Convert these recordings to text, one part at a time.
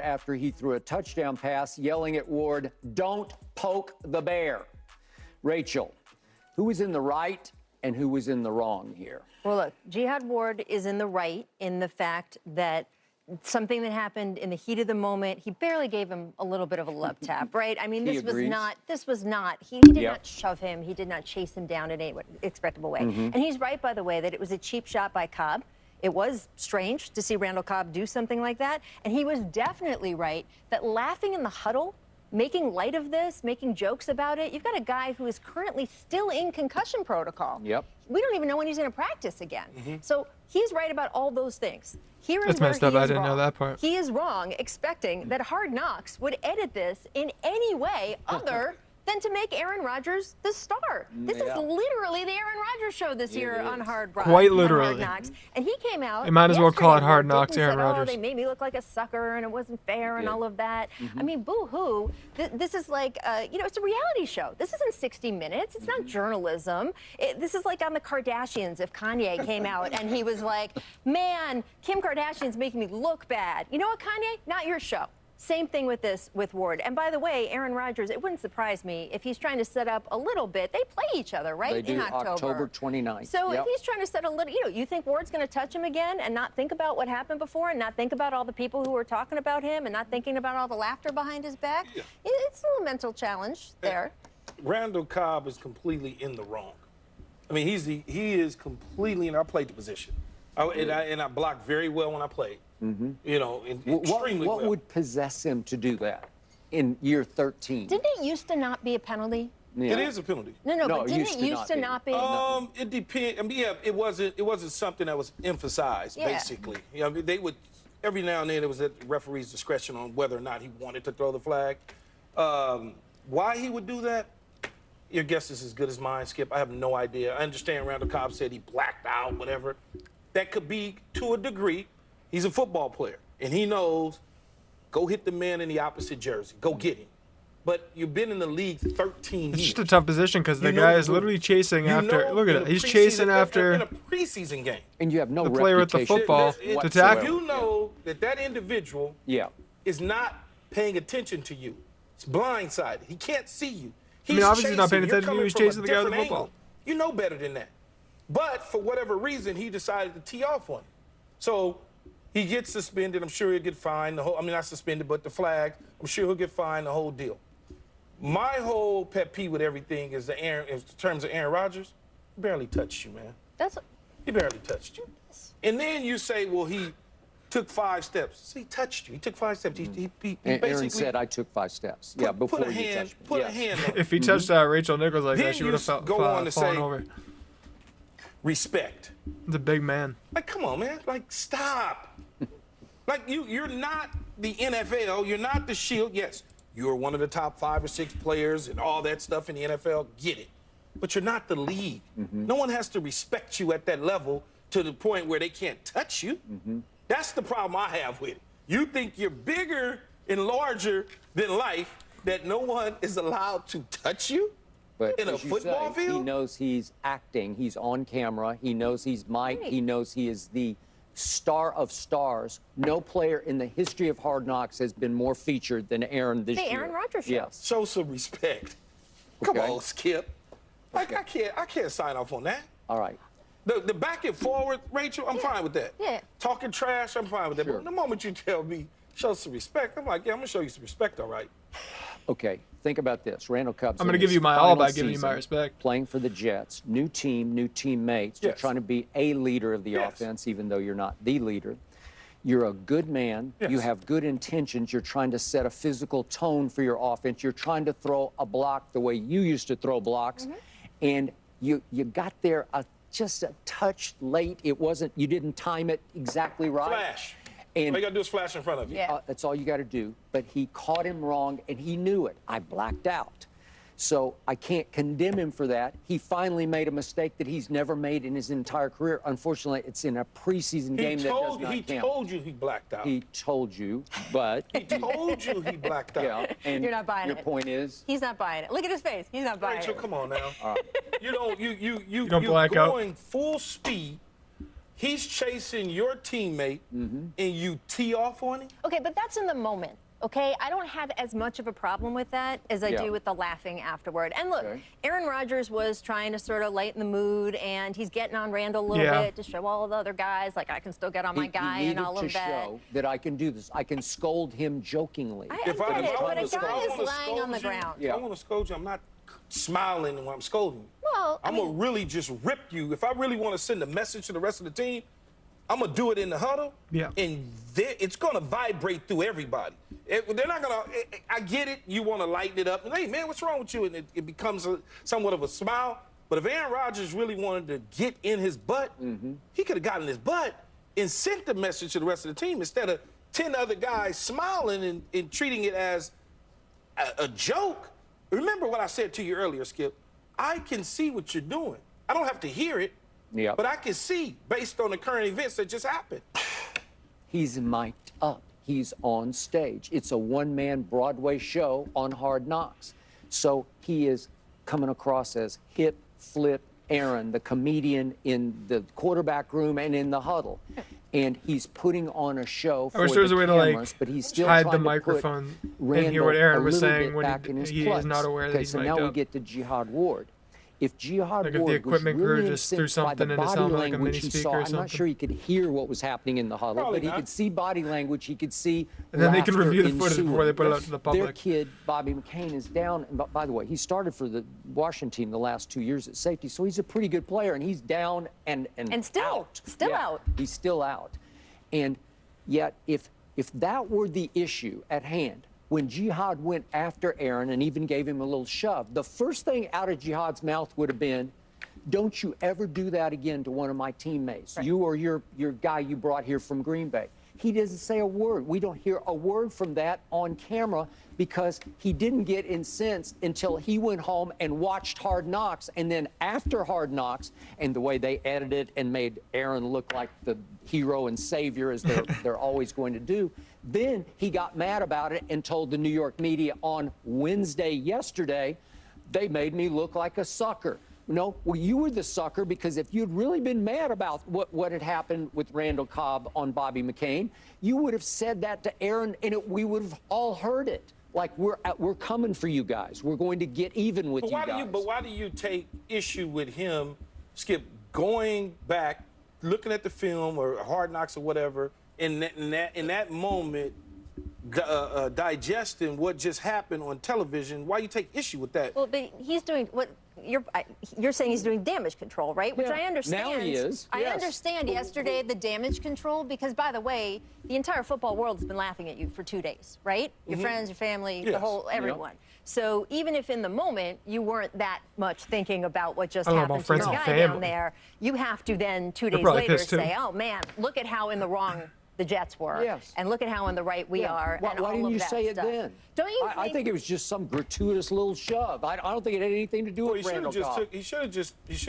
after he threw a touchdown pass, yelling at Ward, "Don't poke the bear." Rachel, who was in the right and who was in the wrong here? Well, look, Jihad Ward is in the right in the fact that something that happened in the heat of the moment, he barely gave him a little bit of a love tap, right? I mean, this was not, he did not shove him, he did not chase him down in any expectable way. And he's right, by the way, that it was a cheap shot by Cobb. It was strange to see Randall Cobb do something like that. And he was definitely right that laughing in the huddle, making light of this, making jokes about it, you've got a guy who is currently still in concussion protocol. Yep. We don't even know when he's going to practice again. So he's right about all those things. Here is That's where messed up. he I is didn't know wrong. that part. He is wrong expecting that Hard Knocks would edit this in any way other than to make Aaron Rodgers the star. This is literally the Aaron Rodgers show this year on Hard Knocks. Quite literally. Knocks. And he came out. They might as well call it Hard yesterday Knocks, Aaron and said, Rodgers. "Oh, they made me look like a sucker and it wasn't fair and all of that." I mean, boo-hoo. This is like, you know, it's a reality show. This isn't 60 Minutes. It's not journalism. This is like on the Kardashians if Kanye came out and he was like, "Man, Kim Kardashian's making me look bad." You know what, Kanye? Not your show. Same thing with this, with Ward. And by the way, Aaron Rodgers, it wouldn't surprise me if he's trying to set up a little bit. They play each other, right? They do, in October 29th. So if he's trying to set a little, you think Ward's going to touch him again and not think about what happened before and not think about all the people who were talking about him and not thinking about all the laughter behind his back? It's a little mental challenge there. Randall Cobb is completely in the wrong. I mean, he is completely in. I played the position, and I blocked very well when I played. You know, extremely well. What would possess him to do that in year 13? Didn't it used to not be a penalty? It is a penalty. No, but didn't it used to not be? It depends. I mean, yeah, it wasn't something that was emphasized. Basically, you know, they would every now and then it was at the referee's discretion on whether or not he wanted to throw the flag. Why he would do that? Your guess is as good as mine, Skip. I have no idea. I understand Randall Cobb said he blacked out, whatever. That could be to a degree. He's a football player, and he knows, go hit the man in the opposite jersey. Go get him. But you've been in the league 13 years. It's just a tough position because the guy is literally chasing after. Look at it. He's chasing after. In a preseason game. And you have no the player with the football to tackle. You know that individual is not paying attention to you. It's blindsided. He can't see you. I mean, obviously he's not paying attention to you. He's chasing the guy with the football. You know better than that. But for whatever reason, he decided to tee off on him. So he gets suspended. I'm sure he'll get fined. I mean, not suspended, but the flag. I'm sure he'll get fined, the whole deal. My whole pet peeve with everything is in terms of Aaron Rodgers, he barely touched you, man. He barely touched you. And then you say, well, he took 5 steps. So he touched you. He took 5 steps. He basically Aaron said, I took 5 steps. Before you touched me. Put a hand on If he touched Rachel Nichols like that, she would have fallen over. Respect. The big man. Like, come on, man. Like, stop. Like, you're not the NFL. You're not the Shield. Yes, you're one of the top 5 or 6 players and all that stuff in the NFL. Get it. But you're not the league. No one has to respect you at that level to the point where they can't touch you. That's the problem I have with it. You think you're bigger and larger than life that no one is allowed to touch you? But in a football field? He knows he's acting. He's on camera. He knows he's Mike. He knows he is the star of stars. No player in the history of Hard Knocks has been more featured than Aaron this year. The Aaron Rodgers show. Yes. Show some respect. Come on, Skip. Like, I can't sign off on that. All right. The back and forward, Rachel, I'm fine with that. Talking trash, I'm fine with that. But the moment you tell me, show some respect, I'm like, yeah, I'm going to show you some respect, all right. Okay, think about this. Randall Cobb's I'm going to give you my all by giving you my respect. Playing for the Jets, new team, new teammates. You're trying to be a leader of the offense, even though you're not the leader. You're a good man. You have good intentions. You're trying to set a physical tone for your offense. You're trying to throw a block the way you used to throw blocks. And you got there just a touch late. It wasn't, you didn't time it exactly right. Flash. And all you got to do is flash in front of you. that's all you got to do. But he caught him wrong, and he knew it. I blacked out. So I can't condemn him for that. He finally made a mistake that he's never made in his entire career. Unfortunately, it's in a preseason game that does not count. He told you he blacked out. He told you, but... He told you he blacked out. And you're not buying it. Your point is? He's not buying it. Look at his face. He's not buying Rachel, it. come on now. You don't black going out. full speed, He's chasing your teammate, and you tee off on him? Okay, but that's in the moment. Okay, I don't have as much of a problem with that as I do with the laughing afterward. And look, Aaron Rodgers was trying to sort of lighten the mood, and he's getting on Randall a little bit to show all the other guys, like, I can still get on my guy and all of that. He needed to show that I can do this. I can scold him jokingly. I get it, but a guy is lying on the ground. If I want to scold you, I'm not smiling when I'm scolding you. Well, I'm going to really just rip you. If I really want to send a message to the rest of the team, I'm going to do it in the huddle, and it's going to vibrate through everybody. They're not going to, I get it, you want to lighten it up. And, hey, man, what's wrong with you? And it becomes somewhat of a smile. But if Aaron Rodgers really wanted to get in his butt, he could have gotten his butt and sent the message to the rest of the team instead of 10 other guys smiling and treating it as a joke. Remember what I said to you earlier, Skip. I can see what you're doing. I don't have to hear it. But I can see, based on the current events that just happened. He's mic'd up. He's on stage. It's a one-man Broadway show on Hard Knocks. So he is coming across as hip, flip Aaron, the comedian in the quarterback room and in the huddle. And he's putting on a show for the cameras, but he's still hide the trying to microphone put Randall and hear what Aaron was a little saying bit when back in his he place. is not aware that he's so mic'd now we up. get to Jihad Ward. If Jihad Like if Ward the equipment was crew really just threw incensed by something the in his body helmet, like a language mini he speaker saw, or I'm not sure he could hear what was happening in the huddle, Probably but he not. could see body language. He could see And then they can laughter review the footage ensuing. before they put it out to the public. Their kid, Bobby McCain, is down. And by the way, he started for the Washington team the last 2 years at safety, so he's a pretty good player, and he's down and still out. out. He's still out. And yet, if that were the issue at hand, when Jihad went after Aaron and even gave him a little shove, the first thing out of Jihad's mouth would have been, don't you ever do that again to one of my teammates, you or your guy you brought here from Green Bay. He doesn't say a word. We don't hear a word from that on camera because he didn't get incensed until he went home and watched Hard Knocks. And then after Hard Knocks, and the way they edited and made Aaron look like the hero and savior as they're always going to do, then he got mad about it and told the New York media on Wednesday yesterday, they made me look like a sucker. No, well, you were the sucker because if you'd really been mad about what had happened with Randall Cobb on Bobby McCain, you would have said that to Aaron, and we would have all heard it. Like, we're coming for you guys. We're going to get even with you guys. But why do you take issue with him, Skip, going back, looking at the film or Hard Knocks or whatever, in that moment, digesting what just happened on television? Why you take issue with that? Well, but he's doing what you're saying he's doing damage control, right? Which I understand. Now he is. I understand yesterday the damage control because, by the way, the entire football world has been laughing at you for 2 days, right? Your friends, your family, the whole everyone. So even if in the moment you weren't that much thinking about what just happened to your guy down there, you have to then 2 days later say, "Oh man, look at how in the wrong the Jets were, and look at how in the right we are." Why didn't you say it then? Don't you? I think it was just some gratuitous little shove. I don't think it had anything to do with Randall Cobb. He should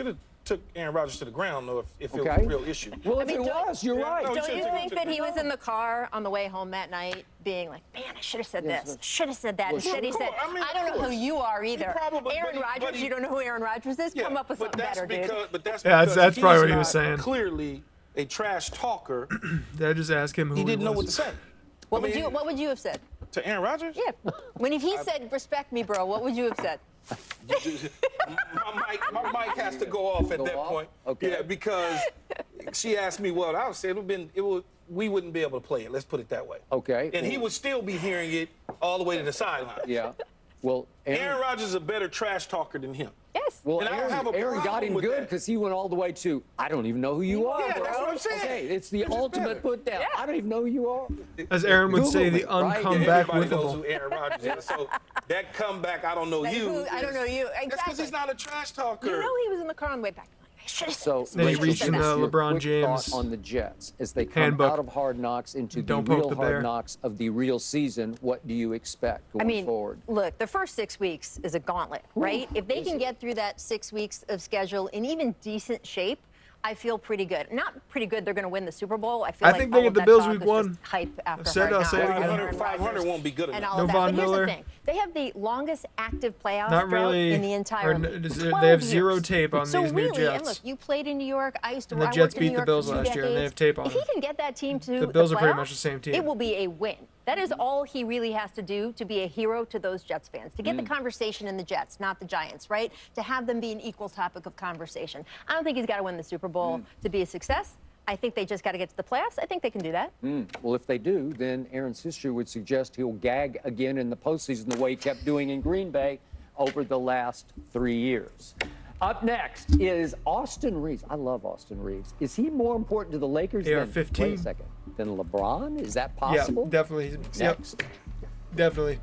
have took Aaron Rodgers to the ground, though, if it was a real issue. Well, if it was, you're right. Don't you think that he was in the car on the way home that night being like, man, I should have said this, should have said that. Instead he said, I don't know who you are either. Aaron Rodgers, you don't know who Aaron Rodgers is? Come up with something better, dude. But that's because that's probably what he was saying. Clearly a trash talker. Did I just ask him who he didn't know what to say? What would you have said? To Aaron Rodgers? Yeah. When he said, respect me, bro, what would you have said? my mic has to go off at that point. Okay. Yeah, because she asked me what I would say. We wouldn't be able to play it. Let's put it that way. Okay. And he would still be hearing it all the way to the sideline. Yeah. Well, Aaron Rodgers is a better trash talker than him. Yes. Well, and I don't have a Aaron got him good because he went all the way to, I don't even know who you are, bro. That's what I'm saying. Okay, it's the ultimate put down. I don't even know who you are. As Aaron would say, the uncomeback everybody knows withable. who Aaron Rodgers is. So that comeback, I don't know you. I don't know you. Exactly. That's because he's not a trash talker. You know he was in the car on the way back. I should have So Then he let's reached just in the get your LeBron quick James thought on the Jets as they come handbook. out of Hard Knocks into the Don't poke real the bear. Hard Knocks of the real season. What do you expect going forward? Look, the first 6 weeks is a gauntlet, right? If they can get through that 6 weeks of schedule in even decent shape, I feel pretty good. Not pretty good. They're going to win the Super Bowl. I feel like think they get the Bills week 1. Hype after I'll say it again. 500 won't be good enough. And all of that. But here's the thing. They have the longest active playoff drought in the entire league. They have 0 tape on these new Jets. And look, you played in New York. I used to. And the Jets beat the Bills last year, and they have tape on. If he can get that team to the Bills are pretty much the same team. It will be a win. That is all he really has to do to be a hero to those Jets fans, to get the conversation in the Jets, not the Giants, right? To have them be an equal topic of conversation. I don't think he's got to win the Super Bowl to be a success. I think they just got to get to the playoffs. I think they can do that. Well, if they do, then Aaron's history would suggest he'll gag again in the postseason the way he kept doing in Green Bay over the last 3 years. Up next is Austin Reeves. I love Austin Reeves. Is he more important to the Lakers than 15. Wait a second. Than LeBron? Is that possible? Yeah, definitely. Next. Definitely.